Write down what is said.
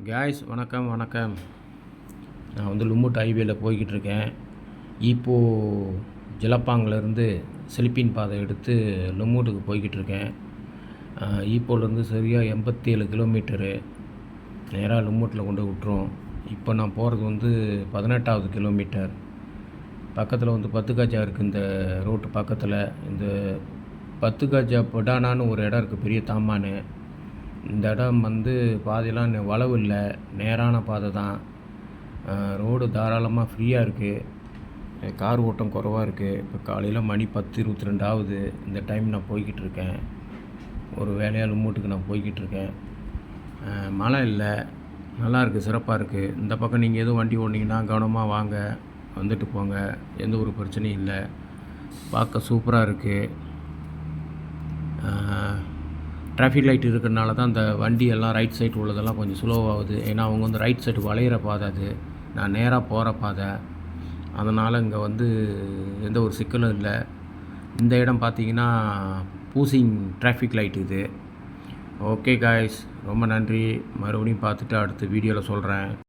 Guys வணக்கம் வணக்கம். நான் வந்து லும்முட் ஹைவேல போய்கிட்டுருக்கேன். ஈப்போ ஜலப்பாங்கிலேருந்து சிலிப்பின் பாதை எடுத்து லும்முட்டுக்கு போய்கிட்டுருக்கேன். ஈப்போலேருந்து சரியாக 87 கிலோமீட்டரு நேராக லும்முட்டில் கொண்டு விட்டுரும். இப்போ நான் போகிறது வந்து 18வது கிலோமீட்டர். பக்கத்தில் வந்து பத்துக்காஜா இருக்குது. இந்த ரோட்டு பக்கத்தில் இந்த பத்துக்காஜா பொடானான்னு ஒரு இடம் இருக்குது, பெரிய தாமான்னு. இந்த இடம் வந்து பாதையெல்லாம் வளவு இல்லை, நேரான பாதை தான். ரோடு தாராளமாக ஃப்ரீயாக இருக்குது, கார் ஓட்டம் குறவாக இருக்குது. இப்போ காலையில் மணி 10:22 ஆகுது. இந்த டைம் நான் போய்கிட்டுருக்கேன். ஒரு வேலையாக லும்முட்டுக்கு நான் போய்கிட்டுருக்கேன். மழை இல்லை, நல்லா இருக்குது, சிறப்பாக இருக்குது. இந்த பக்கம் நீங்கள் எதுவும் வண்டி ஓட்டினீங்கன்னா கவனமாக வாங்க, வந்துட்டு போங்க. எந்த ஒரு பிரச்சனையும் இல்லை, பார்க்க சூப்பராக இருக்குது. டிராஃபிக் லைட் இருக்கிறனால தான் இந்த வண்டி எல்லாம் ரைட் சைடு உள்ளதெல்லாம் கொஞ்சம் ஸ்லோவாகுது. ஏன்னா அவங்க வந்து ரைட் சைடு வளையிற பாதை, அது நான் நேராக போகிற பாதை. அதனால் இங்கே வந்து எந்த ஒரு சிக்கலும் இல்லை. இந்த இடம் பார்த்திங்கன்னா பூசிங் டிராஃபிக் லைட் இது. ஓகே காய்ஸ், ரொம்ப நன்றி. மறுபடியும் பார்த்துட்டு அடுத்த வீடியோவில் சொல்கிறேன்.